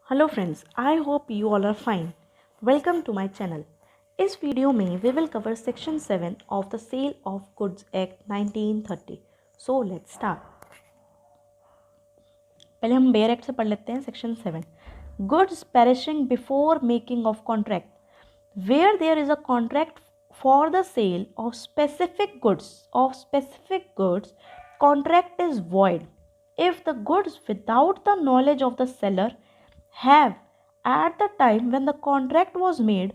Hello friends, I hope you all are fine. Welcome to my channel. इस video में we will cover section 7 of the sale of goods act 1930। So let's start. पहले हम bare act से पढ़ लेते हैं। Section 7, goods perishing before making of contract. Where there is a contract for the sale of specific goods contract is void if the goods without the knowledge of the seller have at the time when the contract was made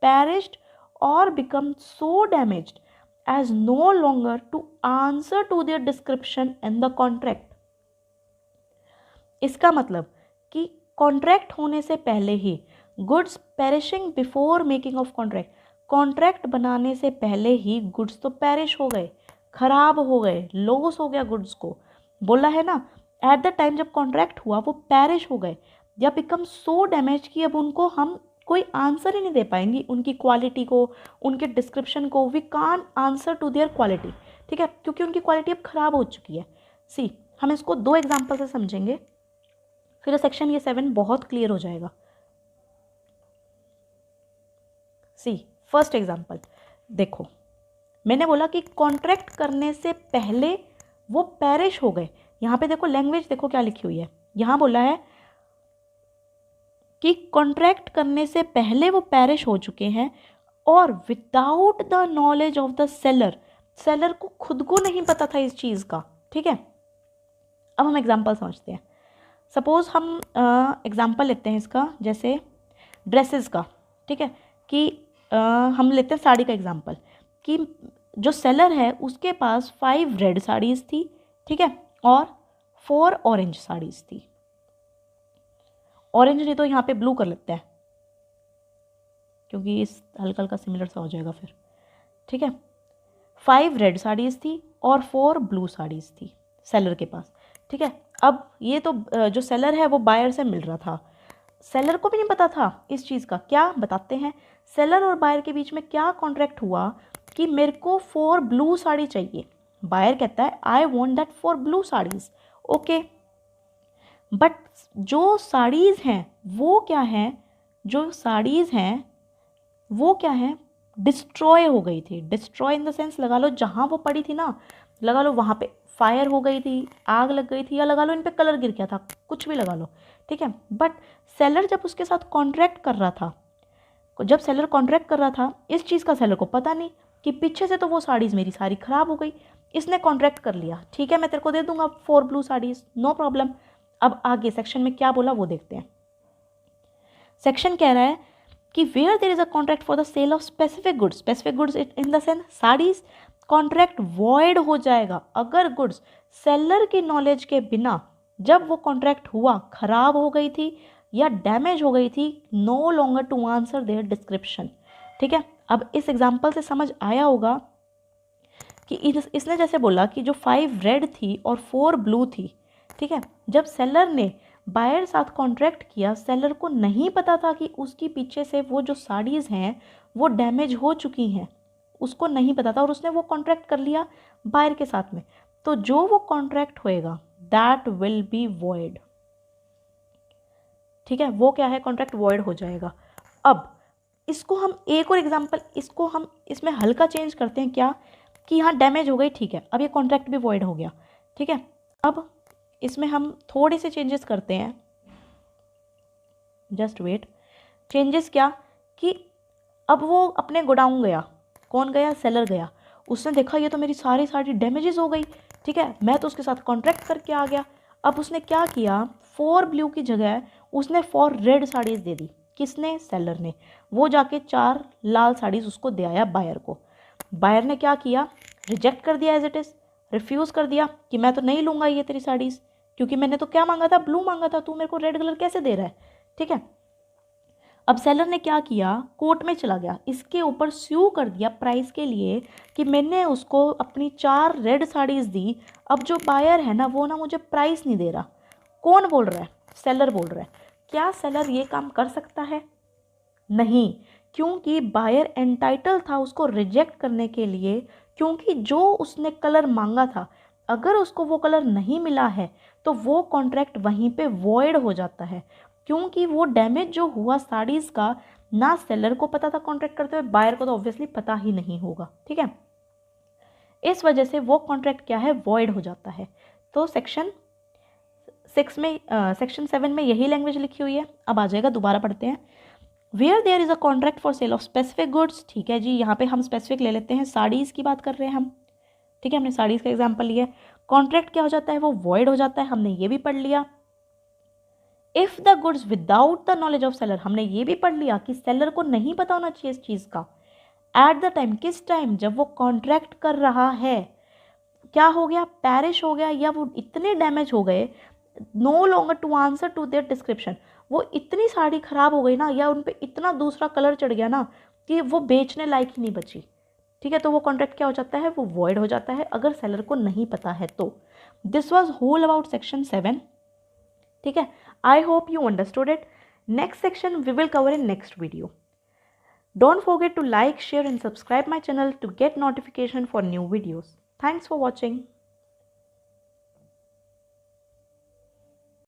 perished or become so damaged as no longer to answer to their description in the contract। इसका मतलब कि contract होने से पहले ही goods perishing before making of contract, contract बनाने से पहले ही गुड्स तो पेरिश हो गए, खराब हो गए, लॉस हो गया गुड्स को। बोला है ना, एट द टाइम जब कॉन्ट्रैक्ट हुआ वो पेरिश हो गए या बिकम सो डैमेज कि अब उनको हम कोई आंसर ही नहीं दे पाएंगे, उनकी क्वालिटी को, उनके डिस्क्रिप्शन को। We can answer to their quality, ठीक है, क्योंकि उनकी क्वालिटी अब खराब हो चुकी है। सी, हम इसको दो एग्जाम्पल से समझेंगे, फिर सेक्शन ये 7 बहुत क्लियर हो जाएगा। सी, फर्स्ट एग्जाम्पल देखो, मैंने बोला कि कॉन्ट्रैक्ट करने से पहले वो पेरिश हो गए। यहाँ पे देखो लैंग्वेज, देखो क्या लिखी हुई है। यहाँ बोला है कि कॉन्ट्रैक्ट करने से पहले वो पेरिश हो चुके हैं और without the knowledge of the seller, seller को खुद को नहीं पता था इस चीज़ का, ठीक है। अब हम एग्जाम्पल समझते हैं। सपोज हम एग्जाम्पल लेते हैं इसका, जैसे ड्रेसेस का, ठीक है, कि हम लेते हैं साड़ी का एग्जाम्पल, कि जो सेलर है उसके पास 5 रेड साड़ीज़ थी, ठीक है, और 4 ऑरेंज साड़ीज़ थी। ऑरेंज नहीं तो यहाँ पे ब्लू कर लेते हैं, क्योंकि इस हल्का हल्का सिमिलर सा हो जाएगा फिर, ठीक है। 5 रेड साड़ीज़ थी और 4 ब्लू साड़ीज़ थी सेलर के पास, ठीक है। अब ये तो जो सेलर है वो बायर से मिल रहा था, सेलर को भी नहीं पता था इस चीज़ का। क्या बताते हैं, सेलर और बायर के बीच में क्या कॉन्ट्रैक्ट हुआ कि मेरे को 4 ब्लू साड़ी चाहिए। बायर कहता है I want that 4 blue saris, okay. But जो साड़ीज़ हैं वो क्या हैं, जो साड़ीज़ हैं वो क्या है, डिस्ट्रॉय हो गई थी। डिस्ट्रॉय इन द सेंस, लगा लो जहाँ वो पड़ी थी ना, लगा लो वहाँ पे फायर हो गई थी, आग लग गई थी, या लगा लो इन पे कलर गिर गया था, कुछ भी लगा लो, ठीक है। बट सेलर जब उसके साथ कॉन्ट्रैक्ट कर रहा था, जब सेलर कॉन्ट्रैक्ट कर रहा था, इस चीज़ का सेलर को पता नहीं कि पीछे से तो वो साड़ीज़ मेरी सारी ख़राब हो गई। इसने कॉन्ट्रैक्ट कर लिया, ठीक है, मैं तेरे को दे दूंगा 4 ब्लू साड़ीज़, नो प्रॉब्लम। अब आगे सेक्शन में क्या बोला वो देखते हैं। सेक्शन कह रहा है कि where there is a contract for the sale of specific goods in the sense saris, contract void हो जाएगा अगर गुड्स सेलर की नॉलेज के बिना, जब वो कॉन्ट्रैक्ट हुआ, खराब हो गई थी या डैमेज हो गई थी, no longer to answer their description, ठीक है। अब इस एग्जाम्पल से समझ आया होगा कि इसने जैसे बोला कि जो 5 रेड थी और 4 ब्लू थी, ठीक है, जब सेलर ने बायर साथ कॉन्ट्रैक्ट किया, सेलर को नहीं पता था कि उसकी पीछे से वो जो साड़ीज़ हैं वो डैमेज हो चुकी हैं, उसको नहीं पता था और उसने वो कॉन्ट्रैक्ट कर लिया बायर के साथ में। तो जो वो कॉन्ट्रैक्ट होएगा दैट विल बी वॉइड, ठीक है, वो क्या है, कॉन्ट्रैक्ट वॉइड हो जाएगा। अब इसको हम एक और एग्जाम्पल, इसको हम इसमें हल्का चेंज करते हैं, क्या कि यहाँ डैमेज हो गई, ठीक है, अब ये कॉन्ट्रैक्ट भी वॉइड हो गया, ठीक है। अब इसमें हम थोड़े से चेंजेस करते हैं, जस्ट वेट। चेंजेस क्या कि अब वो अपने गोडाउन गया, कौन गया, सेलर गया, उसने देखा ये तो मेरी सारी डैमेजेस हो गई, ठीक है, मैं तो उसके साथ कॉन्ट्रैक्ट करके आ गया। अब उसने क्या किया, 4 ब्लू की जगह उसने 4 रेड साड़ीज़ दे दी। किसने, सेलर ने। वो जाके 4 लाल साड़ीज़ उसको दे आया बायर को। बायर ने क्या किया, रिजेक्ट कर दिया एज इट इज़, रिफ्यूज़ कर दिया कि मैं तो नहीं लूँगा ये तेरी साड़ीज़, क्योंकि मैंने तो क्या मांगा था, ब्लू मांगा था, तू मेरे को रेड कलर कैसे दे रहा है, ठीक है। अब सेलर ने क्या किया, कोर्ट में चला गया, इसके ऊपर स्यू कर दिया प्राइस के लिए कि मैंने उसको अपनी 4 रेड साड़ीज़ दी, अब जो बायर है ना वो ना मुझे प्राइस नहीं दे रहा। कौन बोल रहा है, सेलर बोल रहा है। क्या सेलर ये काम कर सकता है, नहीं, क्योंकि बायर एंटाइटल था उसको रिजेक्ट करने के लिए, क्योंकि जो उसने कलर मांगा था अगर उसको वो कलर नहीं मिला है तो वो कॉन्ट्रैक्ट वहीं पे वॉइड हो जाता है, क्योंकि वो डैमेज जो हुआ साड़ीज़ का ना सेलर को पता था कॉन्ट्रैक्ट करते हुए, बायर को तो ऑब्वियसली पता ही नहीं होगा, ठीक है। इस वजह से वो कॉन्ट्रैक्ट क्या है, वॉइड हो जाता है। तो सेक्शन 7 में यही लैंग्वेज लिखी हुई है। अब आ जाएगा, दोबारा पढ़ते हैं। Where there is a contract for sale of specific goods, ठीक है जी, यहाँ पे हम स्पेसिफिक ले लेते हैं, साड़ीज़ की बात कर रहे हैं हम, ठीक है, हमने साड़ीज़ का एग्जाम्पल लिया है। कॉन्ट्रैक्ट क्या हो जाता है, वो वॉइड हो जाता है, हमने ये भी पढ़ लिया। If the goods without the knowledge of seller, हमने ये भी पढ़ लिया कि सेलर को नहीं पता होना चाहिए इस चीज़ का। एट द टाइम, किस टाइम, जब वो कॉन्ट्रैक्ट कर रहा है, क्या हो गया, पैरिश हो गया, या वो इतने डैमेज हो गए, no longer to answer to their description, वो इतनी साड़ी खराब हो गई ना, या उन पे इतना दूसरा कलर चढ़ गया ना कि वो बेचने लायक ही नहीं बची, ठीक है। तो वो कॉन्ट्रैक्ट क्या हो जाता है, वो वॉइड हो जाता है, अगर सेलर को नहीं पता है तो। This was whole about section 7, ठीक है। I hope you understood it. Next section we will cover in next video. Don't forget to like, share and subscribe my channel to get notification for new videos. Thanks for watching.